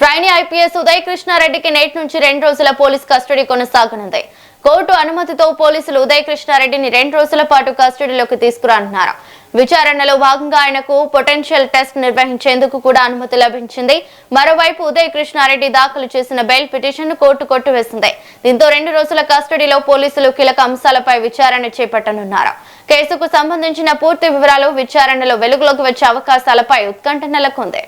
Trainee IPS Uday కృష్ణారెడ్డికి నేటి నుంచి 2 రోజుల పోలీస్ కస్టడీ కొనసాగనుంది. కోర్టు అనుమతితో పోలీసులు ఉదయ్ కృష్ణారెడ్డిని 2 రోజుల పాటు కస్టడీలోకి తీసుకురానున్నారు. విచారణలో భాగంగా ఆయనకు పొటెన్షియల్ టెస్ట్ నిర్వహించేందుకు కూడా అనుమతి లభించింది. మరోవైపు ఉదయ్ కృష్ణారెడ్డి దాఖలు చేసిన బెయిల్ పిటిషన్ కోర్టు కొట్టివేసింది. దీంతో 2 రోజుల కస్టడీలో పోలీసులు కీలక అంశాలపై విచారణ చేపట్టనున్నారు. కేసుకు సంబంధించిన పూర్తి వివరాలు విచారణలో వెలుగులోకి వచ్చే అవకాశాలపై ఉత్కంఠ నెలకొంది.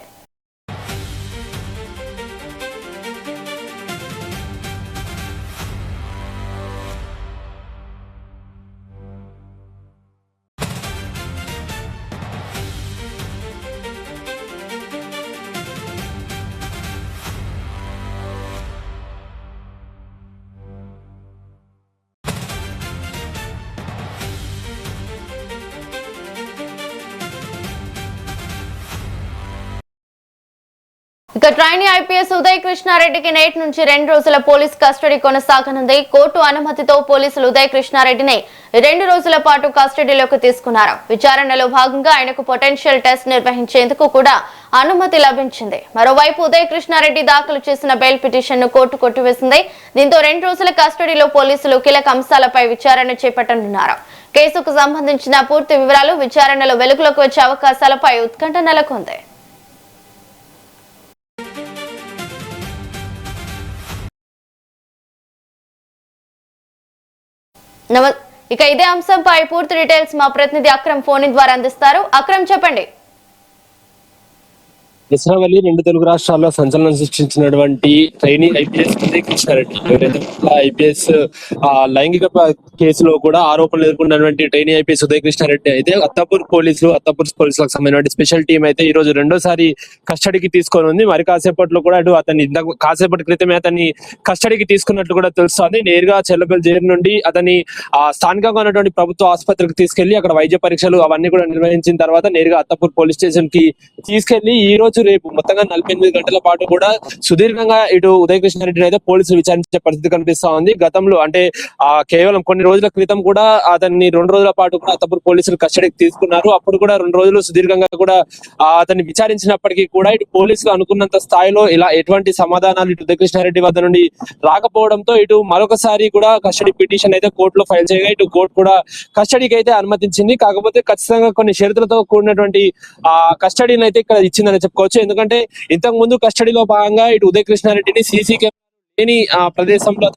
ఇక ట్రైనీ ఐపీఎస్ ఉదయ్ కృష్ణారెడ్డికి నేటి నుంచి 2 రోజుల పోలీస్ కస్టడీ కొనసాగనుంది. కోర్టు అనుమతితో పోలీసులు ఉదయ్ కృష్ణారెడ్డిని 2 రోజుల పాటు కస్టడీలోకి తీసుకున్నారు. విచారణలో భాగంగా ఆయనకు పొటెన్షియల్ టెస్ట్ నిర్వహించేందుకు కూడా అనుమతి లభించింది. మరోవైపు ఉదయ్ కృష్ణారెడ్డి దాఖలు చేసిన బెయిల్ పిటిషన్ ను కోర్టు కొట్టివేసింది. దీంతో 2 రోజుల కస్టడీలో పోలీసులు కీలక అంశాలపై విచారణ చేపట్టనున్నారు. కేసుకు సంబంధించిన పూర్తి వివరాలు విచారణలో వెలుగులోకి వచ్చే అవకాశాలపై ఉత్కంఠ నెలకొంది. ఇక ఇదే అంశంపై పూర్తి డీటెయిల్స్ మా ప్రతినిధి అక్రమ్ ఫోన్ ద్వారా అందిస్తారు. అక్రమ్, చెప్పండి. ఇస్రావలి 2 తెలుగు రాష్ట్రాల్లో సంచలనం సృష్టించినటువంటి ట్రైనీ ఐపీఎస్ ఉదయ్ కృష్ణారెడ్డి, ఎవరైతే ఐపీఎస్ లైంగిక కేసులో కూడా ఆరోపణలు ఎదుర్కొన్నటువంటి ట్రైనీ ఐపీఎస్ ఉదయ్ కృష్ణారెడ్డి అయితే అత్తాపూర్ పోలీసులకు సంబంధించిన స్పెషల్ టీం అయితే ఈ రోజు రెండోసారి కస్టడీకి తీసుకొని ఉంది. మరి కాసేపట్లో కూడా అటు అతన్ని కాసేపటి క్రితమే అతన్ని కస్టడీకి తీసుకున్నట్లు కూడా తెలుస్తోంది. నేరుగా చెల్లపల్లి జైలు నుండి అతన్ని స్థానికంగా ఉన్నటువంటి ప్రభుత్వ ఆసుపత్రికి తీసుకెళ్లి అక్కడ వైద్య పరీక్షలు అవన్నీ కూడా నిర్వహించిన తర్వాత నేరుగా అత్తాపూర్ పోలీస్ స్టేషన్ కి తీసుకెళ్లి ఈ రోజు రేపు మొత్తంగా 48 గంటల పాటు కూడా సుదీర్ఘంగా ఇటు ఉదయ్ కృష్ణారెడ్డిని అయితే పోలీసులు విచారించే పరిస్థితి కనిపిస్తా ఉంది. గతంలో అంటే కేవలం కొన్ని రోజుల క్రితం కూడా అతన్ని 2 రోజుల పాటు కూడా అత్తపూర్ పోలీసులు కస్టడీకి తీసుకున్నారు. అప్పుడు కూడా 2 రోజులు సుదీర్ఘంగా కూడా అతన్ని విచారించినప్పటికీ కూడా ఇటు పోలీసులు అనుకున్నంత స్థాయిలో ఇలా ఎటువంటి సమాధానాలు ఇటు ఉదయ్ కృష్ణారెడ్డి వద్ద నుండి రాకపోవడంతో ఇటు మరొకసారి కూడా కస్టడీ పిటిషన్ అయితే కోర్టులో ఫైల్ చేయగా ఇటు కోర్టు కూడా కస్టడీకి అయితే అనుమతించింది. కాకపోతే ఖచ్చితంగా కొన్ని షరతులతో కూడినటువంటి కస్టడీని అయితే ఇక్కడ ఇచ్చిందని చెప్పుకోవచ్చు. ఎందుకంటే ఇంతకు ముందు కస్టడీలో భాగంగా ఇటు ఉదయ్ కృష్ణారెడ్డిని సీసీ కెమెరా లేని ప్రదేశంలో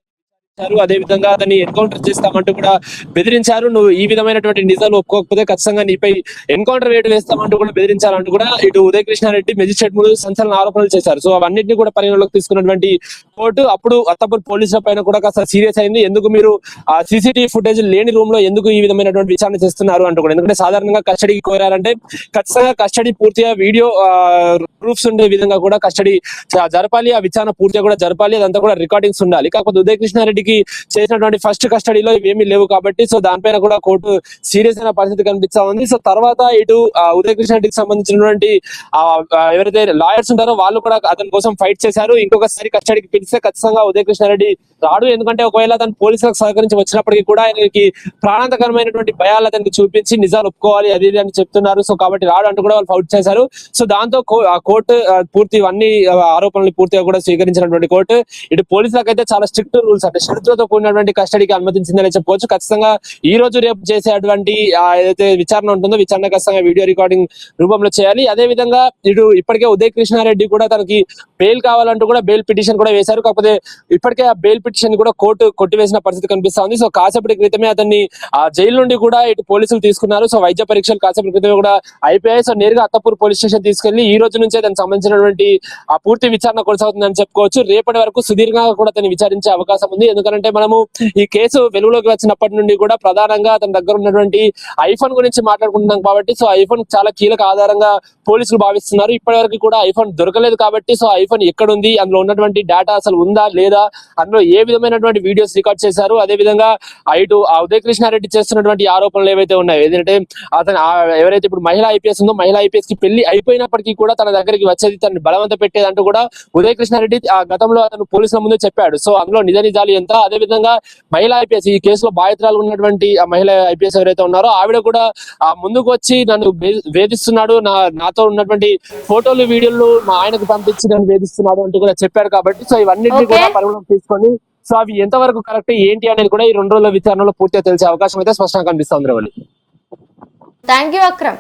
అదే విధంగా అతన్ని ఎన్కౌంటర్ చేస్తామంటూ కూడా బెదిరించారు. నువ్వు ఈ విధమైనటువంటి నిజాలు ఒప్పుకోకపోతే ఖచ్చితంగా నీపై ఎన్కౌంటర్ వేటు వేస్తామంటూ కూడా బెదిరించాలంటూ కూడా ఇటు ఉదయ్ కృష్ణారెడ్డి మెజిస్ట్రేట్ ముందు సంచలన ఆరోపణలు చేశారు. సో అవన్నింటినీ కూడా పరిగణలోకి తీసుకున్నటువంటి కోర్టు అప్పుడు అత్తపూర్ పోలీసుల పైన కూడా కాస్త సీరియస్ అయింది. ఎందుకు మీరు సీసీటీవీ ఫుటేజ్ లేని రూమ్ లో ఎందుకు ఈ విధమైనటువంటి విచారణ చేస్తున్నారు అంటూ కూడా. ఎందుకంటే సాధారణంగా కస్టడీకి కోరారంటే ఖచ్చితంగా కస్టడీ పూర్తిగా వీడియో ప్రూఫ్స్ ఉండే విధంగా కూడా కస్టడీ జరపాలి, ఆ విచారణ పూర్తిగా కూడా జరపాలి, అదంతా కూడా రికార్డింగ్స్ ఉండాలి. కాకపోతే ఉదయ్ కృష్ణారెడ్డికి చేసినటువంటి ఫస్ట్ కస్టడీలో ఇవేమీ లేవు కాబట్టి సో దానిపైన కూడా కోర్టు సీరియస్ అయిన పరిస్థితి కనిపిస్తా ఉంది. సో తర్వాత ఇటు ఉదయ్ కృష్ణారెడ్డికి సంబంధించినటువంటి ఎవరైతే లాయర్స్ ఉంటారో వాళ్ళు కూడా అతని కోసం ఫైట్ చేశారు. ఇంకొకసారి కస్టడీకి పిలిస్తే ఖచ్చితంగా ఉదయ్ కృష్ణారెడ్డి రాడు. ఎందుకంటే ఒకవేళ అతను పోలీసులకు సహకరించి వచ్చినప్పటికీ కూడా ఆయనకి ప్రాణాంతకరమైనటువంటి భయాలు అతనికి చూపించి నిజాలు ఒప్పుకోవాలి అది అని చెప్తున్నారు. సో కాబట్టి రాడు అంటూ కూడా వాళ్ళు ఫైట్ చేశారు. సో దాంతో కోర్టు పూర్తి అన్ని ఆరోపణలు పూర్తిగా కూడా స్వీకరించినటువంటి కోర్టు ఇటు పోలీసులకు అయితే చాలా స్ట్రిక్ట్ రూల్స్ అంటే షరతులతో కూడినటువంటి కస్టడీకి అనుమతించిందని చెప్పవచ్చు. ఖచ్చితంగా ఈ రోజు రేపు చేసేటువంటి ఏదైతే విచారణ ఉంటుందో విచారణ ఖచ్చితంగా వీడియో రికార్డింగ్ రూపంలో చేయాలి. అదే విధంగా ఇటు ఇప్పటికే ఉదయ్ కృష్ణారెడ్డి కూడా తనకి బెయిల్ కావాలంటూ కూడా బెయిల్ పిటిషన్ కూడా వేశారు. కాకపోతే ఇప్పటికే ఆ బెయిల్ పిటిషన్ కూడా కోర్టు కొట్టివేసిన పరిస్థితి కనిపిస్తా ఉంది. సో కాసేపటి క్రితమే అతన్ని జైలు నుండి కూడా ఇటు పోలీసులు తీసుకున్నారు. సో వైద్య పరీక్షలు కాసేపటి క్రితమే కూడా అయిపోయాయి. సో నేరుగా అత్తపూర్ పోలీస్ స్టేషన్ తీసుకెళ్లి ఈ రోజు నుంచే దానికి సంబంధించినటువంటి ఆ పూర్తి విచారణ కొనసాగుతుందని చెప్పుకోవచ్చు. రేపటి వరకు సుదీర్ఘంగా కూడా అతన్ని విచారించే అవకాశం ఉంది. ఎందుకంటే మనము ఈ కేసు వెలుగులోకి వచ్చినప్పటి నుండి కూడా ప్రధానంగా అతని దగ్గర ఉన్నటువంటి ఐఫోన్ గురించి మాట్లాడుకుంటున్నాం కాబట్టి సో ఐఫోన్ చాలా కీలక ఆధారంగా పోలీసులు భావిస్తున్నారు. ఇప్పటి వరకు కూడా ఐఫోన్ దొరకలేదు కాబట్టి సో ఐఫోన్ ఎక్కడుంది, అందులో ఉన్నటువంటి డేటా అసలు ఉందా లేదా, అందులో ఏ విధమైనటువంటి వీడియోస్ రికార్డ్ చేశారు, అదే విధంగా ఇటు ఉదయ్ కృష్ణారెడ్డి చేస్తున్నటువంటి ఆరోపణలు ఏవైతే ఉన్నాయో ఏంటంటే అతను ఎవరైతే ఇప్పుడు మహిళా ఐపీఎస్ ఉందో మహిళా ఐపీఎస్ కి పెళ్లి అయిపోయినప్పటికీ కూడా తన దగ్గరికి వచ్చేది తనని బలవంత పెట్టేదంటూ కూడా ఉదయ్ కృష్ణారెడ్డి గతంలో అతను పోలీసుల ముందు చెప్పాడు. సో అందులో నిజ నిజాలు ఎంత తర్వాత అదే విధంగా మహిళా ఐపీఎస్ ఈ కేసులో బాధితురాలు ఉన్నటువంటి ఆ మహిళా ఐపీఎస్ ఎవరైతే ఉన్నారో ఆవిడ కూడా ముందుకు వచ్చి నన్ను వేధిస్తున్నాడు, నాతో ఉన్నటువంటి ఫోటోలు వీడియోలు మా ఆయనకు పంపించి నన్ను వేధిస్తున్నాడు అంటూ కూడా చెప్పారు. కాబట్టి సో ఇవన్నింటినీ కూడా పరిగణలోకి తీసుకొని సో అవి ఎంతవరకు కరెక్ట్ ఏంటి అనేది కూడా ఈ 2 రోజుల విచారణలో పూర్తిగా తెలిసే అవకాశం అయితే స్పష్టంగా కనిపిస్తుంది. Thank you Akram.